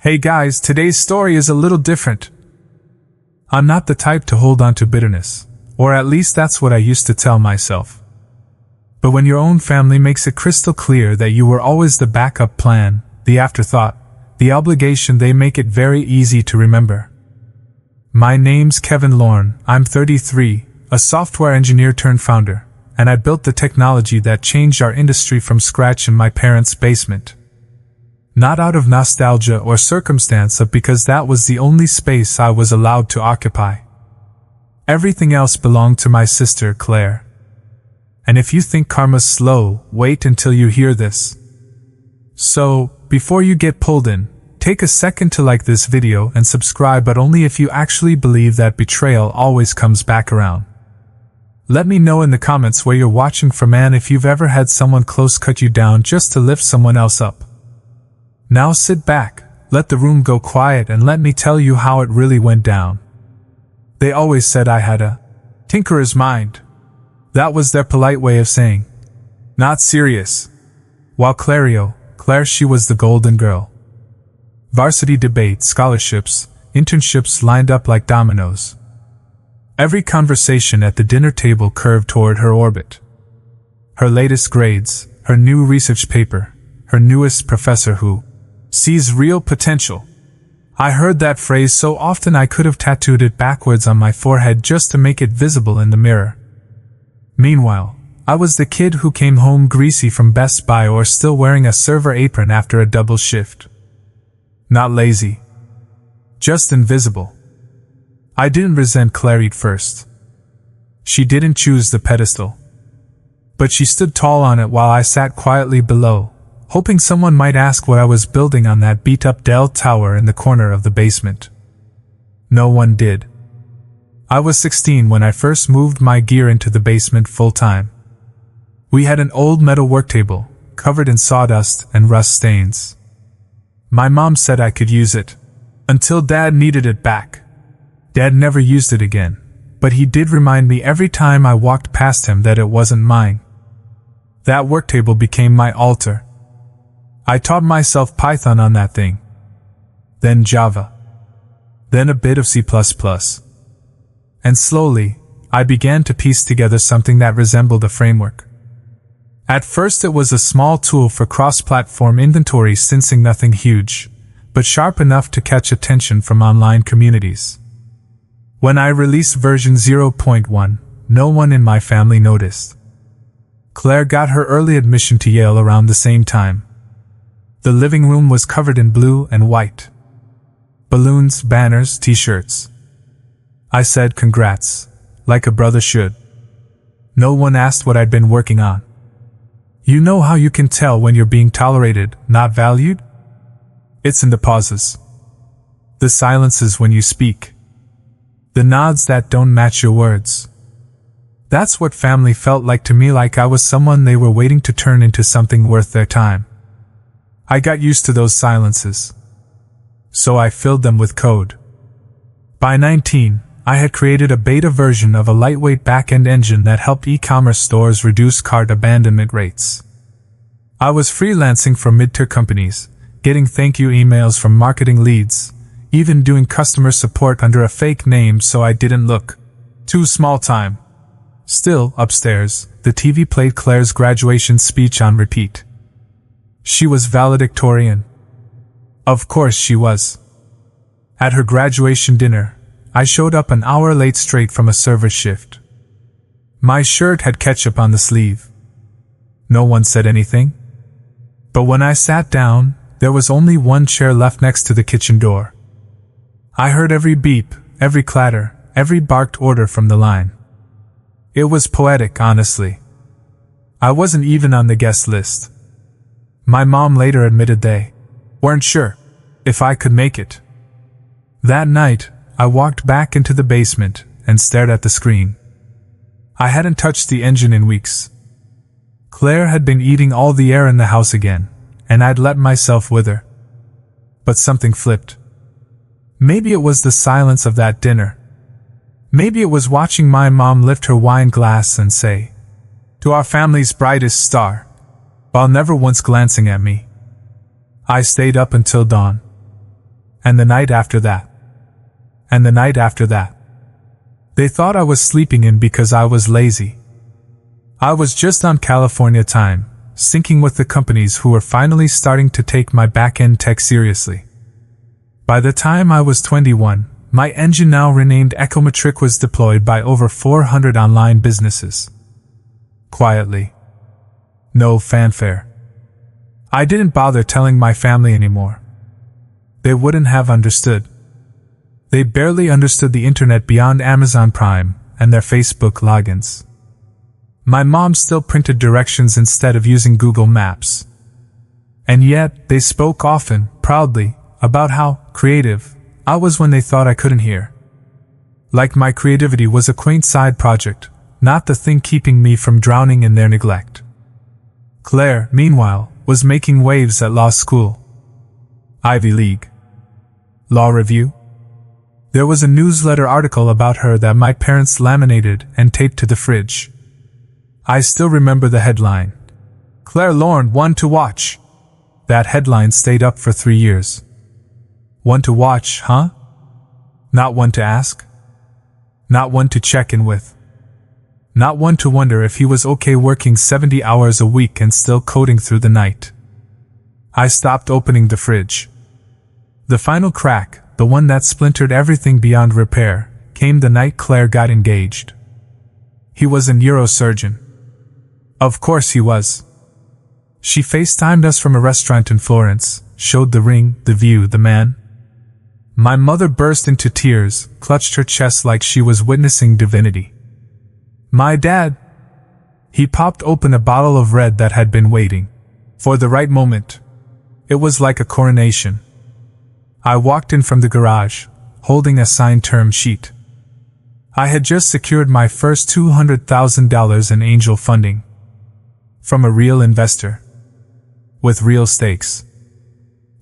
Hey guys, today's story is a little different. I'm not the type to hold on to bitterness, or at least that's what I used to tell myself. But when your own family makes it crystal clear that you were always the backup plan, the afterthought, the obligation, they make it very easy to remember. My name's Kevin Lorne, I'm 33, a software engineer turned founder, and I built the technology that changed our industry from scratch in my parents' basement. Not out of nostalgia or circumstance, but because that was the only space I was allowed to occupy. Everything else belonged to my sister, Claire. And if you think karma's slow, wait until you hear this. So, before you get pulled in, take a second to like this video and subscribe, but only if you actually believe that betrayal always comes back around. Let me know in the comments where you're watching from and if you've ever had someone close cut you down just to lift someone else up. Now sit back, let the room go quiet, and let me tell you how it really went down. They always said I had a tinkerer's mind. That was their polite way of saying, not serious. While Claire, she was the golden girl. Varsity debate, scholarships, internships lined up like dominoes. Every conversation at the dinner table curved toward her orbit. Her latest grades, her new research paper, her newest professor who sees real potential. I heard that phrase so often I could have tattooed it backwards on my forehead just to make it visible in the mirror. Meanwhile, I was the kid who came home greasy from Best Buy or still wearing a server apron after a double shift. Not lazy. Just invisible. I didn't resent Claire at first. She didn't choose the pedestal. But she stood tall on it while I sat quietly below, hoping someone might ask what I was building on that beat-up Dell tower in the corner of the basement. No one did. I was 16 when I first moved my gear into the basement full-time. We had an old metal work table, covered in sawdust and rust stains. My mom said I could use it, until Dad needed it back. Dad never used it again, but he did remind me every time I walked past him that it wasn't mine. That work table became my altar. I taught myself Python on that thing. Then Java. Then a bit of C++. And slowly, I began to piece together something that resembled a framework. At first it was a small tool for cross-platform inventory sensing, nothing huge, but sharp enough to catch attention from online communities. When I released version 0.1, no one in my family noticed. Claire got her early admission to Yale around the same time. The living room was covered in blue and white. Balloons, banners, t-shirts. I said congrats, like a brother should. No one asked what I'd been working on. You know how you can tell when you're being tolerated, not valued? It's in the pauses. The silences when you speak. The nods that don't match your words. That's what family felt like to me, like I was someone they were waiting to turn into something worth their time. I got used to those silences. So I filled them with code. By 19, I had created a beta version of a lightweight back-end engine that helped e-commerce stores reduce cart abandonment rates. I was freelancing for mid-tier companies, getting thank you emails from marketing leads, even doing customer support under a fake name so I didn't look too small time. Still, upstairs, the TV played Claire's graduation speech on repeat. She was valedictorian. Of course she was. At her graduation dinner, I showed up an hour late straight from a server shift. My shirt had ketchup on the sleeve. No one said anything. But when I sat down, there was only one chair left next to the kitchen door. I heard every beep, every clatter, every barked order from the line. It was poetic, honestly. I wasn't even on the guest list. My mom later admitted they weren't sure if I could make it. That night, I walked back into the basement and stared at the screen. I hadn't touched the engine in weeks. Claire had been eating all the air in the house again, and I'd let myself wither. But something flipped. Maybe it was the silence of that dinner. Maybe it was watching my mom lift her wine glass and say, "To our family's brightest star," while never once glancing at me. I stayed up until dawn. And the night after that. And the night after that. They thought I was sleeping in because I was lazy. I was just on California time, syncing with the companies who were finally starting to take my back-end tech seriously. By the time I was 21, my engine, now renamed Ecometric, was deployed by over 400 online businesses. Quietly. No fanfare. I didn't bother telling my family anymore. They wouldn't have understood. They barely understood the internet beyond Amazon Prime and their Facebook logins. My mom still printed directions instead of using Google Maps. And yet, they spoke often, proudly, about how creative I was when they thought I couldn't hear. Like my creativity was a quaint side project, not the thing keeping me from drowning in their neglect. Claire, meanwhile, was making waves at law school. Ivy League. Law Review. There was a newsletter article about her that my parents laminated and taped to the fridge. I still remember the headline. Claire Lorne, one to watch. That headline stayed up for 3 years. One to watch, huh? Not one to ask? Not one to check in with? Not one to wonder if he was okay working 70 hours a week and still coding through the night? I stopped opening the fridge. The final crack, the one that splintered everything beyond repair, came the night Claire got engaged. He was a neurosurgeon. Of course he was. She FaceTimed us from a restaurant in Florence, showed the ring, the view, the man. My mother burst into tears, clutched her chest like she was witnessing divinity. My dad. He popped open a bottle of red that had been waiting for the right moment. It was like a coronation. I walked in from the garage, holding a signed term sheet. I had just secured my first $200,000 in angel funding. From a real investor. With real stakes.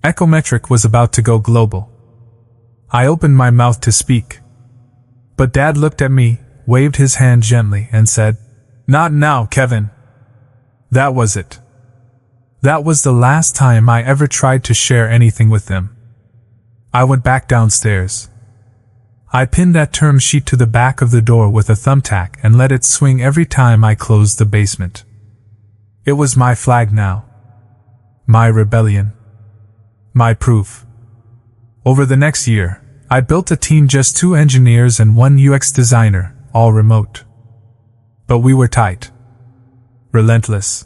Ecometric was about to go global. I opened my mouth to speak. But Dad looked at me, waved his hand gently, and said, "Not now, Kevin." That was it. That was the last time I ever tried to share anything with them. I went back downstairs. I pinned that term sheet to the back of the door with a thumbtack and let it swing every time I closed the basement. It was my flag now. My rebellion. My proof. Over the next year, I built a team, just 2 engineers and 1 UX designer, all remote. But we were tight. Relentless.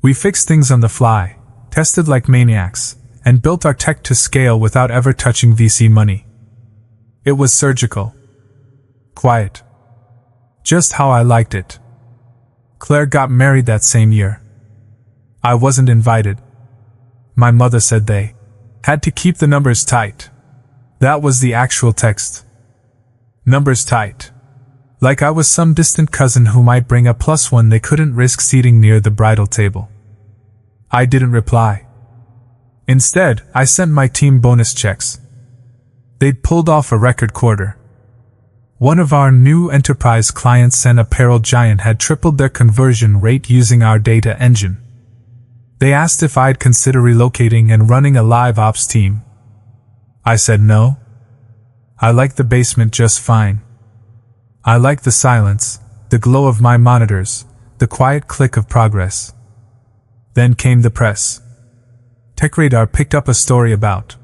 We fixed things on the fly, tested like maniacs, and built our tech to scale without ever touching VC money. It was surgical. Quiet. Just how I liked it. Claire got married that same year. I wasn't invited. My mother said they had to keep the numbers tight. That was the actual text. Numbers tight. Like I was some distant cousin who might bring a +1 they couldn't risk seating near the bridal table. I didn't reply. Instead, I sent my team bonus checks. They'd pulled off a record quarter. One of our new enterprise clients, an apparel giant, had tripled their conversion rate using our data engine. They asked if I'd consider relocating and running a live ops team. I said no. I like the basement just fine. I like the silence, the glow of my monitors, the quiet click of progress. Then came the press. TechRadar picked up a story about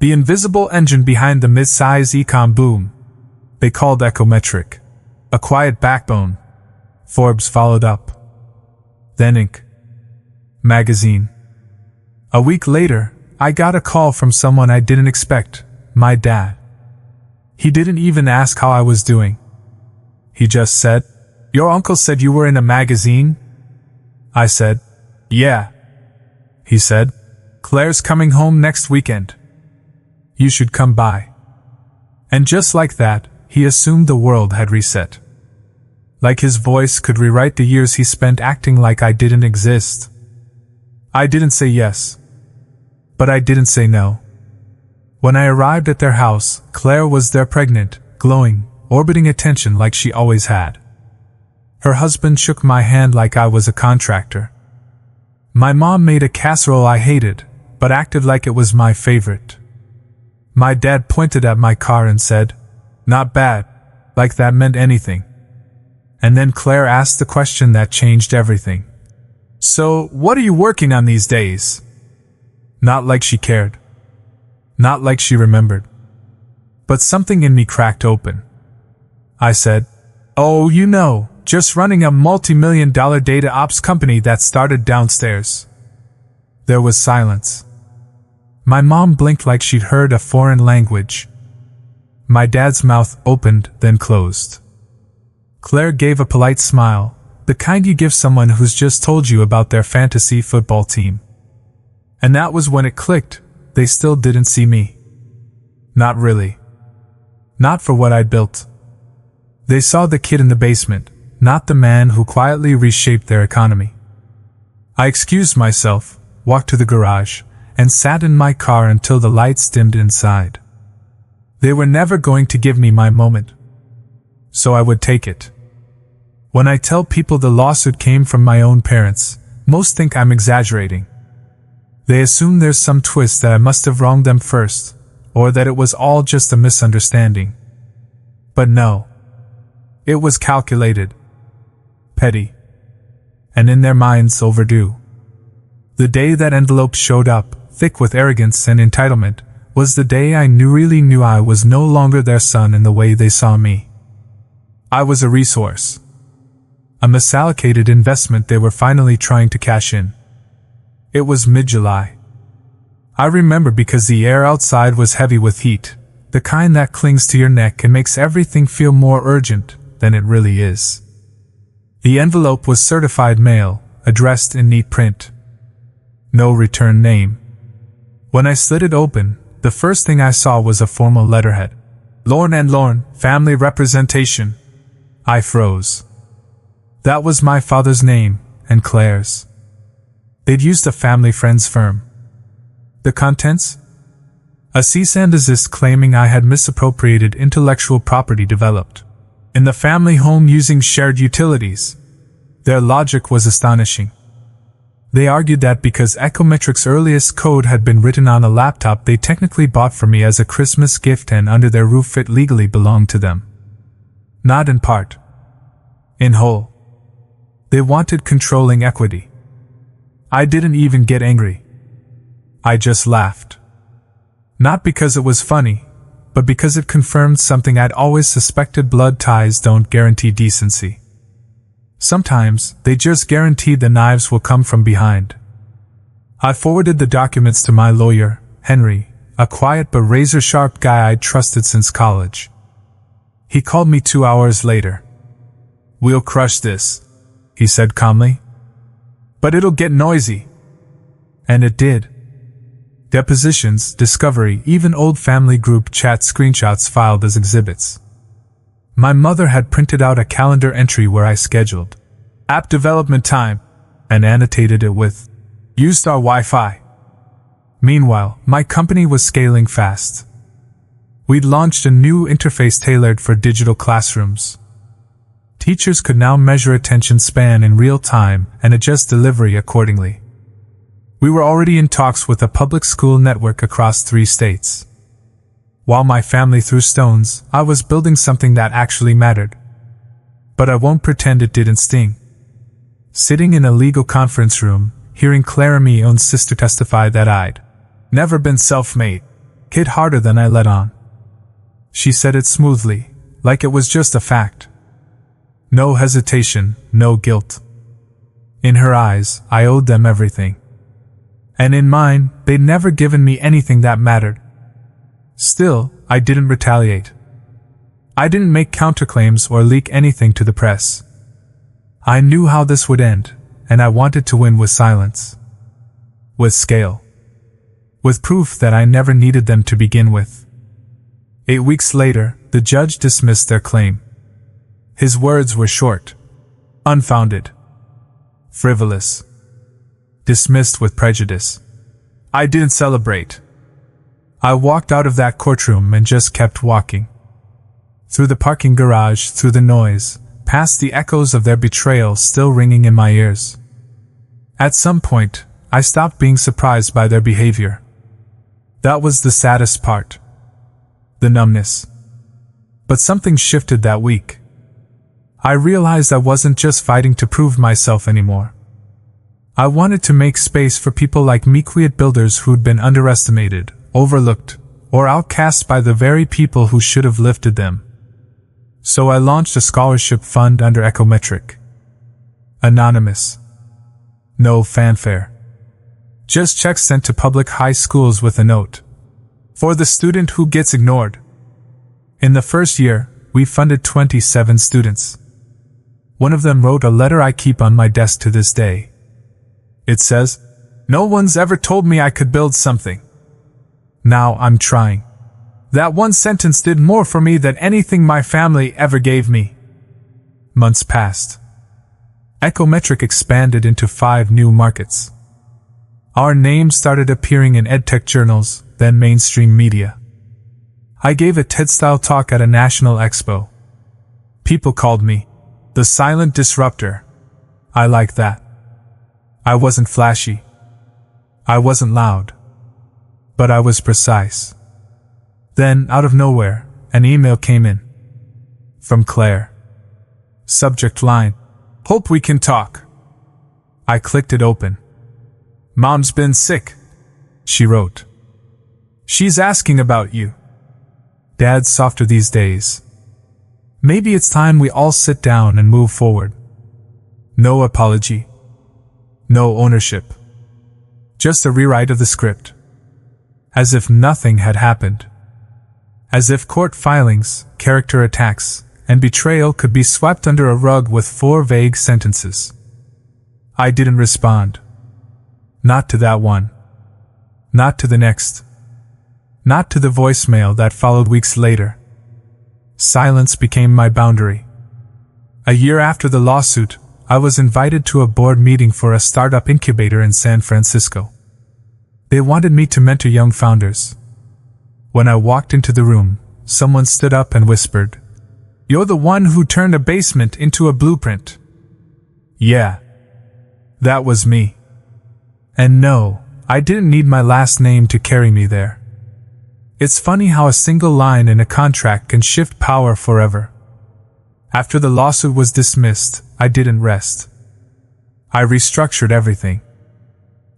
the invisible engine behind the mid-size e-com boom. They called Ecometric a quiet backbone. Forbes followed up. Then Inc. magazine. A week later, I got a call from someone I didn't expect, my dad. He didn't even ask how I was doing. He just said, "Your uncle said you were in a magazine?" I said, "Yeah." He said, "Claire's coming home next weekend. You should come by." And just like that, he assumed the world had reset. Like his voice could rewrite the years he spent acting like I didn't exist. I didn't say yes. But I didn't say no. When I arrived at their house, Claire was there, pregnant, glowing, orbiting attention like she always had. Her husband shook my hand like I was a contractor. My mom made a casserole I hated, but acted like it was my favorite. My dad pointed at my car and said, "Not bad," like that meant anything. And then Claire asked the question that changed everything. "So, what are you working on these days?" Not like she cared. Not like she remembered. But something in me cracked open. I said, "Oh, just running a multi-million-dollar data ops company that started downstairs." There was silence. My mom blinked like she'd heard a foreign language. My dad's mouth opened, then closed. Claire gave a polite smile, the kind you give someone who's just told you about their fantasy football team. And that was when it clicked. They still didn't see me. Not really. Not for what I'd built. They saw the kid in the basement, not the man who quietly reshaped their economy. I excused myself, walked to the garage, and sat in my car until the lights dimmed inside. They were never going to give me my moment. So I would take it. When I tell people the lawsuit came from my own parents, most think I'm exaggerating. They assume there's some twist that I must have wronged them first, or that it was all just a misunderstanding. But no. It was calculated. Petty. And in their minds overdue. The day that envelope showed up, thick with arrogance and entitlement, was the day I really knew I was no longer their son in the way they saw me. I was a resource. A misallocated investment they were finally trying to cash in. It was mid-July. I remember because the air outside was heavy with heat, the kind that clings to your neck and makes everything feel more urgent than it really is. The envelope was certified mail, addressed in neat print. No return name. When I slid it open, the first thing I saw was a formal letterhead. Lorne & Lorne, Family Representation. I froze. That was my father's name, and Claire's. They'd used a family friend's firm. The contents? A cease and desist claiming I had misappropriated intellectual property developed in the family home using shared utilities. Their logic was astonishing. They argued that because Ecometric's earliest code had been written on a laptop they technically bought for me as a Christmas gift and under their roof it legally belonged to them. Not in part. In whole. They wanted controlling equity. I didn't even get angry. I just laughed. Not because it was funny, but because it confirmed something I'd always suspected: blood ties don't guarantee decency. Sometimes, they just guarantee the knives will come from behind. I forwarded the documents to my lawyer, Henry, a quiet but razor-sharp guy I'd trusted since college. He called me 2 hours later. "We'll crush this," he said calmly. "But it'll get noisy." And it did. Depositions, discovery, even old family group chat screenshots filed as exhibits. My mother had printed out a calendar entry where I scheduled app development time and annotated it with "used our Wi-Fi." Meanwhile, my company was scaling fast. We'd launched a new interface tailored for digital classrooms. Teachers could now measure attention span in real time and adjust delivery accordingly. We were already in talks with a public school network across 3 states. While my family threw stones, I was building something that actually mattered. But I won't pretend it didn't sting. Sitting in a legal conference room, hearing Claire Meone's sister testify that I'd never been self-made, hit harder than I let on. She said it smoothly, like it was just a fact. No hesitation, no guilt. In her eyes, I owed them everything. And in mine, they'd never given me anything that mattered. Still, I didn't retaliate. I didn't make counterclaims or leak anything to the press. I knew how this would end, and I wanted to win with silence. With scale. With proof that I never needed them to begin with. 8 weeks later, the judge dismissed their claim. His words were short. Unfounded. Frivolous. Dismissed with prejudice. I didn't celebrate. I walked out of that courtroom and just kept walking. Through the parking garage, through the noise, past the echoes of their betrayal still ringing in my ears. At some point, I stopped being surprised by their behavior. That was the saddest part. the numbness. But something shifted that week. I realized I wasn't just fighting to prove myself anymore. I wanted to make space for people like me, quiet builders who'd been underestimated, overlooked, or outcast by the very people who should have lifted them. So I launched a scholarship fund under Ecometric. Anonymous. No fanfare. Just checks sent to public high schools with a note. For the student who gets ignored. In the first year, we funded 27 students. One of them wrote a letter I keep on my desk to this day. It says, "No one's ever told me I could build something. Now I'm trying." That one sentence did more for me than anything my family ever gave me. Months passed. Ecometric expanded into 5 new markets. Our name started appearing in edtech journals, then mainstream media. I gave a TED-style talk at a national expo. People called me the silent disruptor. I like that. I wasn't flashy. I wasn't loud. But I was precise. Then, out of nowhere, an email came in. From Claire. Subject line: "Hope we can talk." I clicked it open. "Mom's been sick," she wrote. "She's asking about you." Dad's softer these days. Maybe it's time we all sit down and move forward. No apology. No ownership. Just a rewrite of the script. As if nothing had happened. As if court filings, character attacks, and betrayal could be swept under a rug with 4 vague sentences. I didn't respond. Not to that one. Not to the next. Not to the voicemail that followed weeks later. Silence became my boundary. A year after the lawsuit, I was invited to a board meeting for a startup incubator in San Francisco. They wanted me to mentor young founders. When I walked into the room, someone stood up and whispered, "You're the one who turned a basement into a blueprint." Yeah. That was me. And no, I didn't need my last name to carry me there. It's funny how a single line in a contract can shift power forever. After the lawsuit was dismissed, I didn't rest. I restructured everything.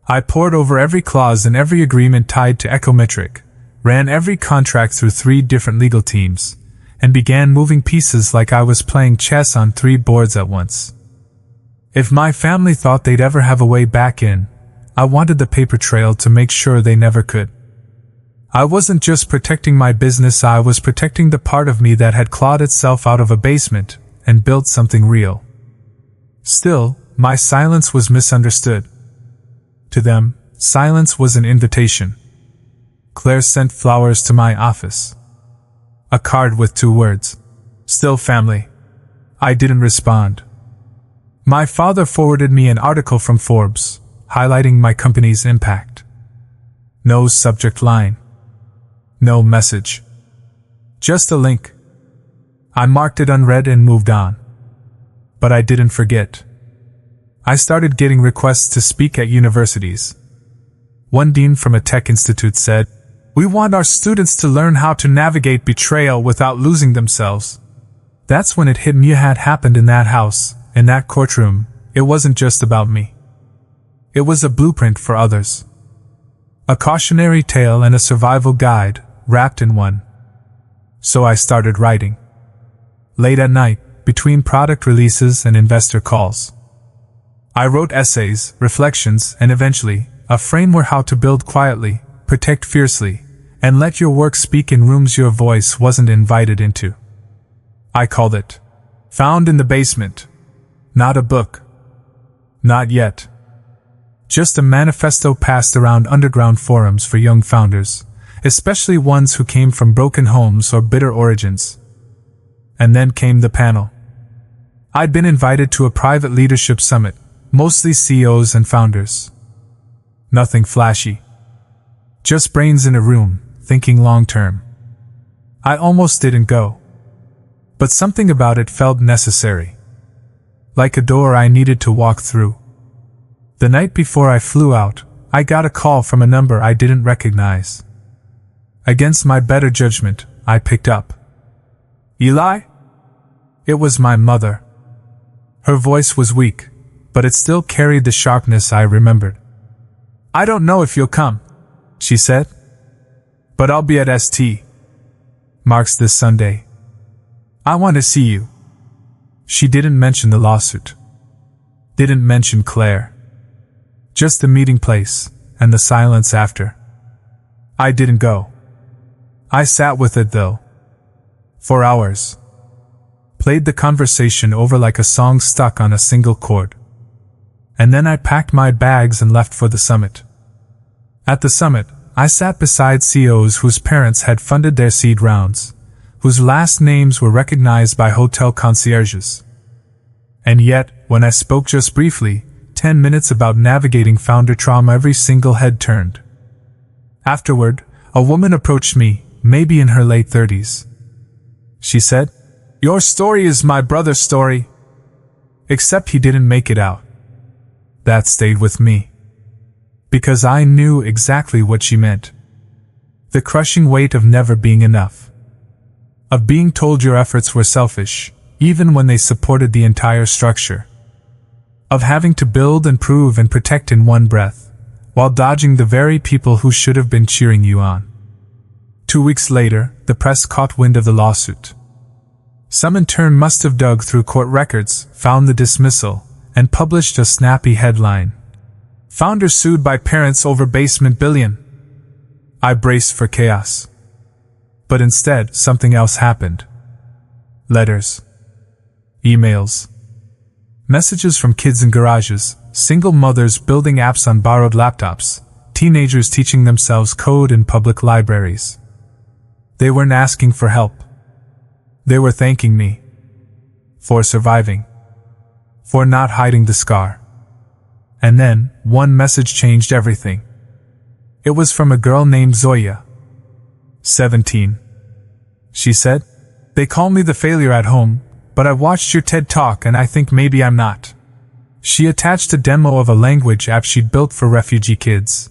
I pored over every clause in every agreement tied to Ecometric, ran every contract through 3 different legal teams, and began moving pieces like I was playing chess on 3 boards at once. If my family thought they'd ever have a way back in, I wanted the paper trail to make sure they never could. I wasn't just protecting my business, I was protecting the part of me that had clawed itself out of a basement and built something real. Still, my silence was misunderstood. To them, silence was an invitation. Claire sent flowers to my office. A card with 2 words. "Still family." I didn't respond. My father forwarded me an article from Forbes, highlighting my company's impact. No subject line. No message. Just a link. I marked it unread and moved on. But I didn't forget. I started getting requests to speak at universities. One dean from a tech institute said, "We want our students to learn how to navigate betrayal without losing themselves." That's when it hit me what had happened in that house, in that courtroom. It wasn't just about me. It was a blueprint for others. A cautionary tale and a survival guide, wrapped in one. So I started writing. Late at night, between product releases and investor calls. I wrote essays, reflections, and eventually, a framework how to build quietly, protect fiercely, and let your work speak in rooms your voice wasn't invited into. I called it Found in the Basement. Not a book. Not yet. Just a manifesto passed around underground forums for young founders, especially ones who came from broken homes or bitter origins. And then came the panel. I'd been invited to a private leadership summit, mostly CEOs and founders. Nothing flashy. Just brains in a room, thinking long-term. I almost didn't go. But something about it felt necessary. Like a door I needed to walk through. The night before I flew out, I got a call from a number I didn't recognize. Against my better judgment, I picked up. Eli? It was my mother. Her voice was weak, but it still carried the sharpness I remembered. I don't know if you'll come, she said, but I'll be at St. Mark's this Sunday. I want to see you. She didn't mention the lawsuit. Didn't mention Claire. Just the meeting place, and the silence after. I didn't go. I sat with it though. For hours. Played the conversation over like a song stuck on a single chord. And then I packed my bags and left for the summit. At the summit, I sat beside CEOs whose parents had funded their seed rounds, whose last names were recognized by hotel concierges. And yet, when I spoke just briefly, 10 minutes about navigating founder trauma, every single head turned. Afterward, a woman approached me, maybe in her late 30s. She said, "Your story is my brother's story." Except he didn't make it out. That stayed with me. Because I knew exactly what she meant. The crushing weight of never being enough. Of being told your efforts were selfish, even when they supported the entire structure. Of having to build and prove and protect in one breath, while dodging the very people who should have been cheering you on. 2 weeks later, the press caught wind of the lawsuit. Some in turn must have dug through court records, found the dismissal, and published a snappy headline. Founder sued by parents over basement billion. I braced for chaos. But instead, something else happened. Letters. Emails. Messages from kids in garages, single mothers building apps on borrowed laptops, teenagers teaching themselves code in public libraries. They weren't asking for help. They were thanking me. For surviving. For not hiding the scar. And then, one message changed everything. It was from a girl named Zoya. 17. She said, "They call me the failure at home, but I watched your TED Talk and I think maybe I'm not." She attached a demo of a language app she'd built for refugee kids.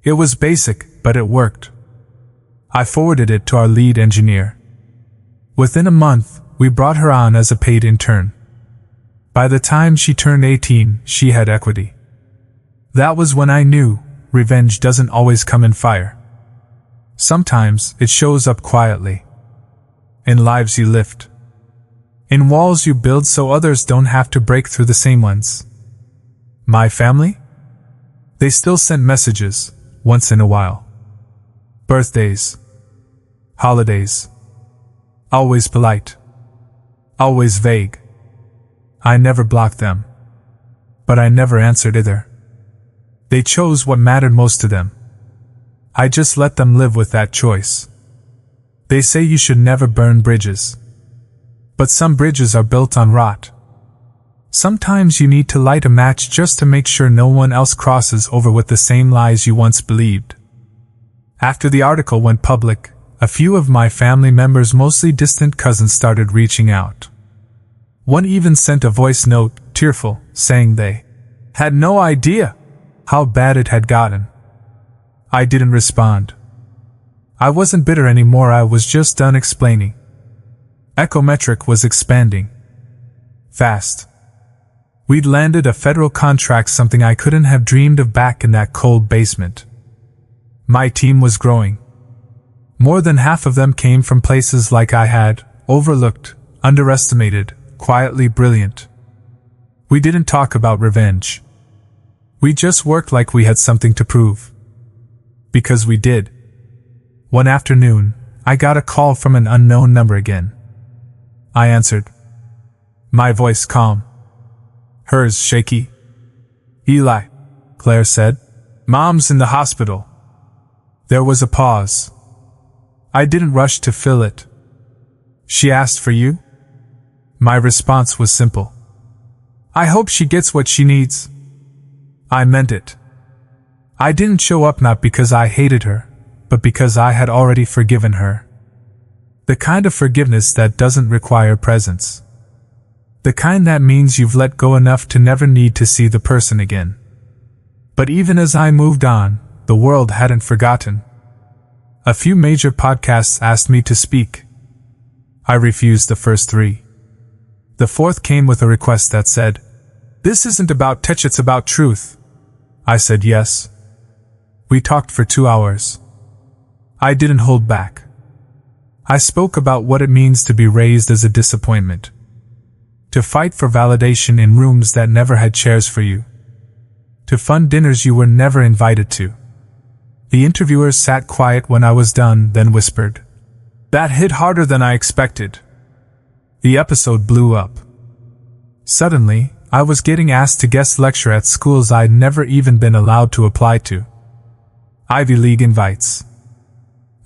It was basic, but it worked. I forwarded it to our lead engineer. Within a month, we brought her on as a paid intern. By the time she turned 18, she had equity. That was when I knew revenge doesn't always come in fire. Sometimes it shows up quietly. In lives you lift. In walls you build so others don't have to break through the same ones. My family? They still sent messages, once in a while. Birthdays. Holidays. Always polite. Always vague. I never blocked them. But I never answered either. They chose what mattered most to them. I just let them live with that choice. They say you should never burn bridges. But some bridges are built on rot. Sometimes you need to light a match just to make sure no one else crosses over with the same lies you once believed. After the article went public, a few of my family members, mostly distant cousins, started reaching out. One even sent a voice note, tearful, saying they had no idea how bad it had gotten. I didn't respond. I wasn't bitter anymore, I was just done explaining. Ecometric was expanding. Fast. We'd landed a federal contract, something I couldn't have dreamed of back in that cold basement. My team was growing. More than half of them came from places like I had overlooked, underestimated, quietly brilliant. We didn't talk about revenge. We just worked like we had something to prove. Because we did. One afternoon, I got a call from an unknown number again. I answered. My voice calm. Hers shaky. "Eli," Claire said. "Mom's in the hospital." There was a pause. I didn't rush to fill it. "She asked for you?" My response was simple. "I hope she gets what she needs." I meant it. I didn't show up not because I hated her, but because I had already forgiven her. The kind of forgiveness that doesn't require presence. The kind that means you've let go enough to never need to see the person again. But even as I moved on, the world hadn't forgotten. A few major podcasts asked me to speak. I refused the first 3. The fourth came with a request that said, "This isn't about tech, it's about truth." I said yes. We talked for 2 hours. I didn't hold back. I spoke about what it means to be raised as a disappointment. To fight for validation in rooms that never had chairs for you. To fund dinners you were never invited to. The interviewers sat quiet when I was done, then whispered. That hit harder than I expected. The episode blew up. Suddenly, I was getting asked to guest lecture at schools I'd never even been allowed to apply to. Ivy League invites.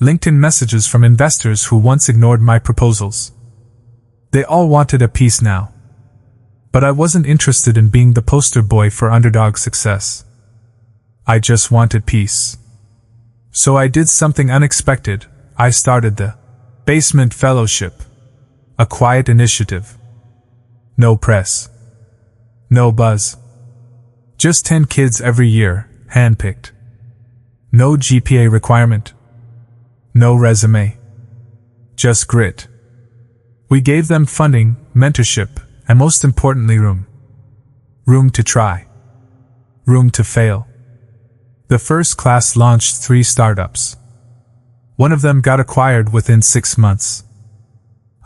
LinkedIn messages from investors who once ignored my proposals. They all wanted a piece now. But I wasn't interested in being the poster boy for underdog success. I just wanted peace. So I did something unexpected. I started the Basement Fellowship. A quiet initiative. No press. No buzz. Just 10 kids every year, handpicked. No GPA requirement. No resume. Just grit. We gave them funding, mentorship, and most importantly room. Room to try. Room to fail. The first class launched 3 startups. One of them got acquired within 6 months.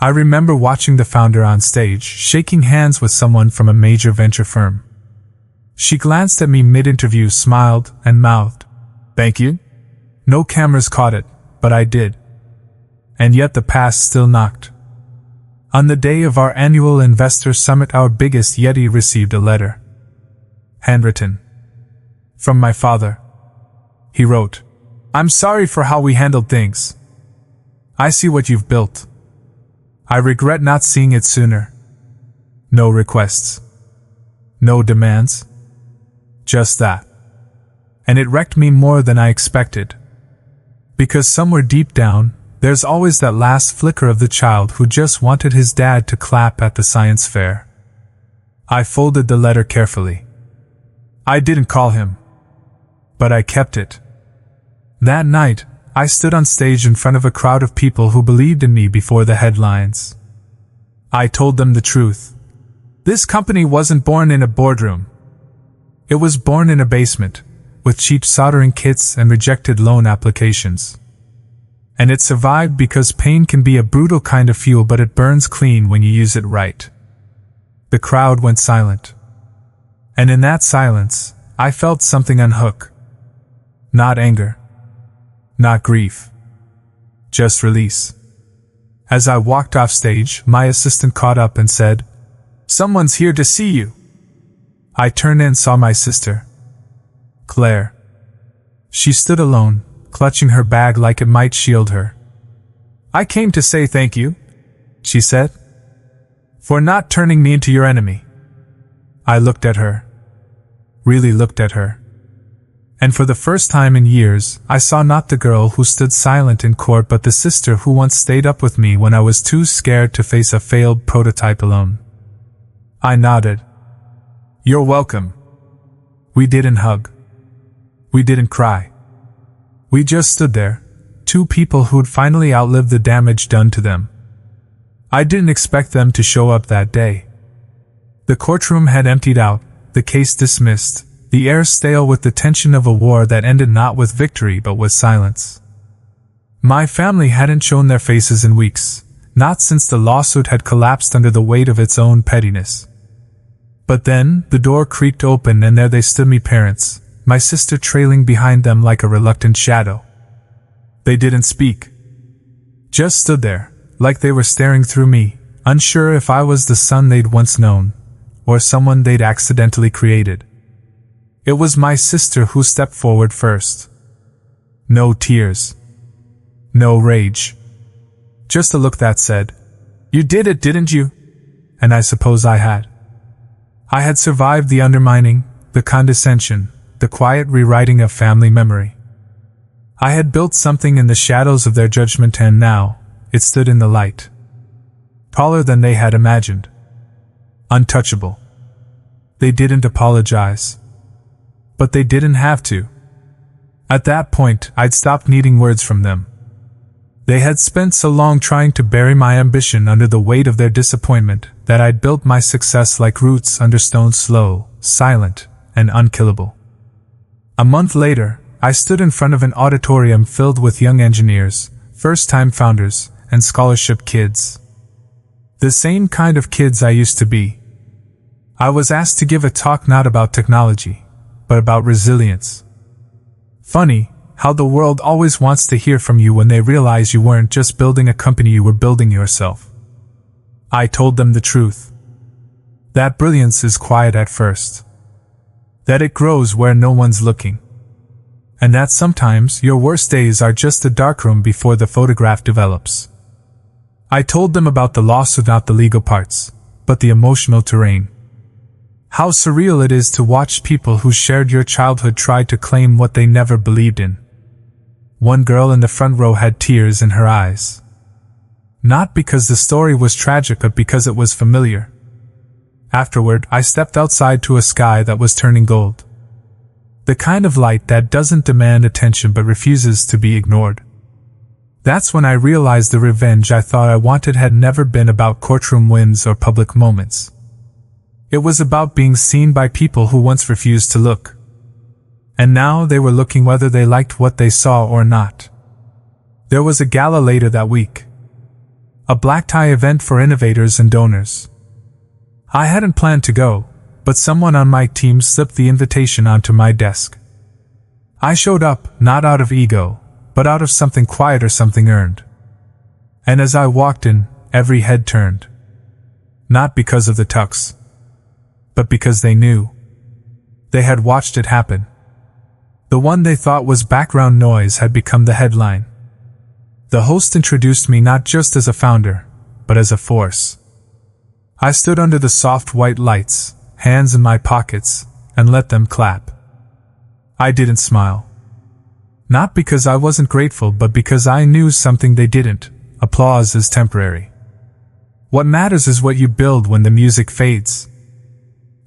I remember watching the founder on stage, shaking hands with someone from a major venture firm. She glanced at me mid-interview, smiled, and mouthed, "Thank you." No cameras caught it, but I did. And yet the past still knocked. On the day of our annual investor summit, our biggest Yeti received a letter. Handwritten. From my father. He wrote, "I'm sorry for how we handled things. I see what you've built. I regret not seeing it sooner." No requests. No demands. Just that. And it wrecked me more than I expected. Because somewhere deep down, there's always that last flicker of the child who just wanted his dad to clap at the science fair. I folded the letter carefully. I didn't call him. But I kept it. That night, I stood on stage in front of a crowd of people who believed in me before the headlines. I told them the truth. This company wasn't born in a boardroom. It was born in a basement, with cheap soldering kits and rejected loan applications. And it survived because pain can be a brutal kind of fuel, but it burns clean when you use it right. The crowd went silent. And in that silence, I felt something unhook. Not anger. Not grief. Just release. As I walked off stage, my assistant caught up and said, "Someone's here to see you." I turned and saw my sister, Claire. She stood alone, clutching her bag like it might shield her. "I came to say thank you," she said, "for not turning me into your enemy." I looked at her. Really looked at her. And for the first time in years, I saw not the girl who stood silent in court, but the sister who once stayed up with me when I was too scared to face a failed prototype alone. I nodded. "You're welcome." We didn't hug. We didn't cry. We just stood there, 2 people who'd finally outlived the damage done to them. I didn't expect them to show up that day. The courtroom had emptied out, the case dismissed, the air stale with the tension of a war that ended not with victory but with silence. My family hadn't shown their faces in weeks, not since the lawsuit had collapsed under the weight of its own pettiness. But then, the door creaked open and there they stood, me parents, my sister trailing behind them like a reluctant shadow. They didn't speak. Just stood there, like they were staring through me, unsure if I was the son they'd once known, or someone they'd accidentally created. It was my sister who stepped forward first. No tears. No rage. Just a look that said, "You did it, didn't you?" And I suppose I had. I had survived the undermining, the condescension, the quiet rewriting of family memory. I had built something in the shadows of their judgment, and now, it stood in the light. Taller than they had imagined. Untouchable. They didn't apologize. But they didn't have to. At that point, I'd stopped needing words from them. They had spent so long trying to bury my ambition under the weight of their disappointment that I'd built my success like roots under stone, slow, silent, and unkillable. A month later, I stood in front of an auditorium filled with young engineers, first-time founders, and scholarship kids. The same kind of kids I used to be. I was asked to give a talk not about technology, but about resilience. Funny how the world always wants to hear from you when they realize you weren't just building a company, you were building yourself. I told them the truth. That brilliance is quiet at first. That it grows where no one's looking. And that sometimes your worst days are just a darkroom before the photograph develops. I told them about the lawsuit, not the legal parts, but the emotional terrain. How surreal it is to watch people who shared your childhood try to claim what they never believed in. One girl in the front row had tears in her eyes. Not because the story was tragic, but because it was familiar. Afterward, I stepped outside to a sky that was turning gold. The kind of light that doesn't demand attention but refuses to be ignored. That's when I realized the revenge I thought I wanted had never been about courtroom wins or public moments. It was about being seen by people who once refused to look. And now they were looking, whether they liked what they saw or not. There was a gala later that week. A black tie event for innovators and donors. I hadn't planned to go, but someone on my team slipped the invitation onto my desk. I showed up, not out of ego, but out of something quiet or something earned. And as I walked in, every head turned. Not because of the tux, but because they knew. They had watched it happen. The one they thought was background noise had become the headline. The host introduced me not just as a founder, but as a force. I stood under the soft white lights, hands in my pockets, and let them clap. I didn't smile. Not because I wasn't grateful, but because I knew something they didn't. Applause is temporary. What matters is what you build when the music fades.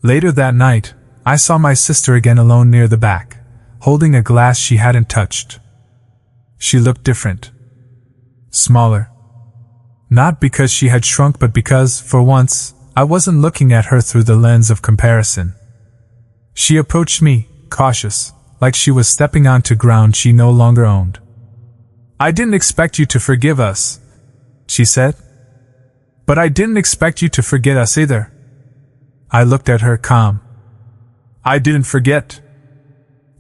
Later that night, I saw my sister again, alone near the back, holding a glass she hadn't touched. She looked different. Smaller. Not because she had shrunk, but because, for once, I wasn't looking at her through the lens of comparison. She approached me, cautious, like she was stepping onto ground she no longer owned. "I didn't expect you to forgive us," she said. "But I didn't expect you to forget us either." I looked at her, calm. "I didn't forget.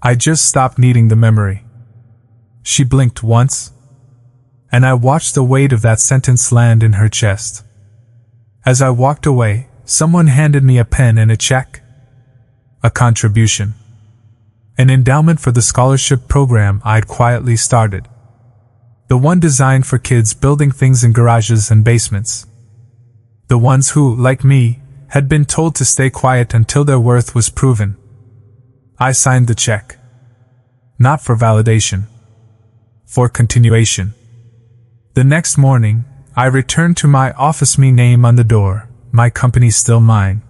I just stopped needing the memory." She blinked once, and I watched the weight of that sentence land in her chest. As I walked away, someone handed me a pen and a check. A contribution. An endowment for the scholarship program I'd quietly started. The one designed for kids building things in garages and basements. The ones who, like me, had been told to stay quiet until their worth was proven. I signed the check. Not for validation. For continuation. The next morning, I returned to my office, my name on the door, my company still mine.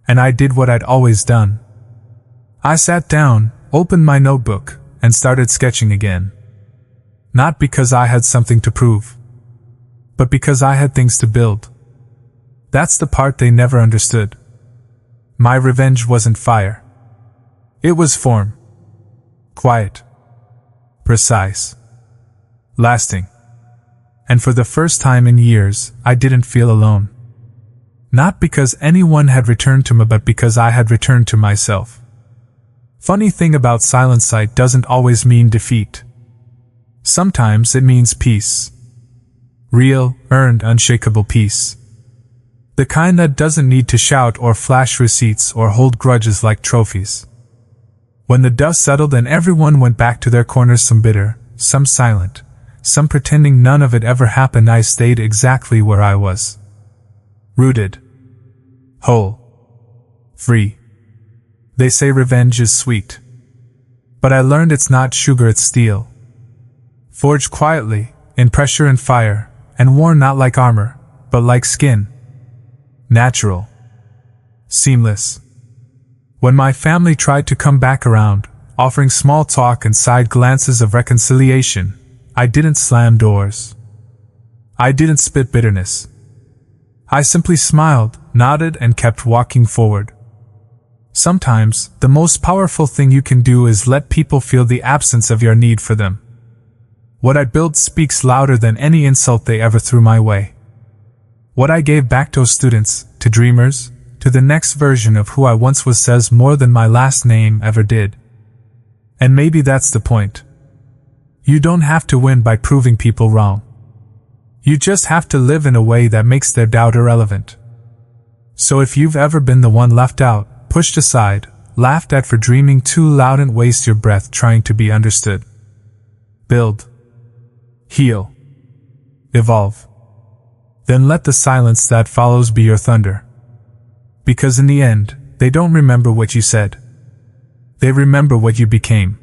And I did what I'd always done. I sat down, opened my notebook, and started sketching again. Not because I had something to prove, but because I had things to build. That's the part they never understood. My revenge wasn't fire. It was form. Quiet. Precise. Lasting. And for the first time in years, I didn't feel alone. Not because anyone had returned to me, but because I had returned to myself. Funny thing about silent sight doesn't always mean defeat. Sometimes it means peace. Real, earned, unshakable peace. The kind that doesn't need to shout or flash receipts or hold grudges like trophies. When the dust settled and everyone went back to their corners, some bitter, some silent, some pretending none of it ever happened, I stayed exactly where I was. Rooted. Whole. Free. They say revenge is sweet. But I learned it's not sugar, it's steel. Forged quietly, in pressure and fire, and worn not like armor, but like skin. Natural. Seamless. When my family tried to come back around, offering small talk and side glances of reconciliation, I didn't slam doors. I didn't spit bitterness. I simply smiled, nodded, and kept walking forward. Sometimes, the most powerful thing you can do is let people feel the absence of your need for them. What I built speaks louder than any insult they ever threw my way. What I gave back to students, to dreamers, to the next version of who I once was says more than my last name ever did. And maybe that's the point. You don't have to win by proving people wrong. You just have to live in a way that makes their doubt irrelevant. So if you've ever been the one left out, pushed aside, laughed at for dreaming too loud and waste your breath trying to be understood, build, heal, evolve. Then let the silence that follows be your thunder. Because in the end, they don't remember what you said. They remember what you became.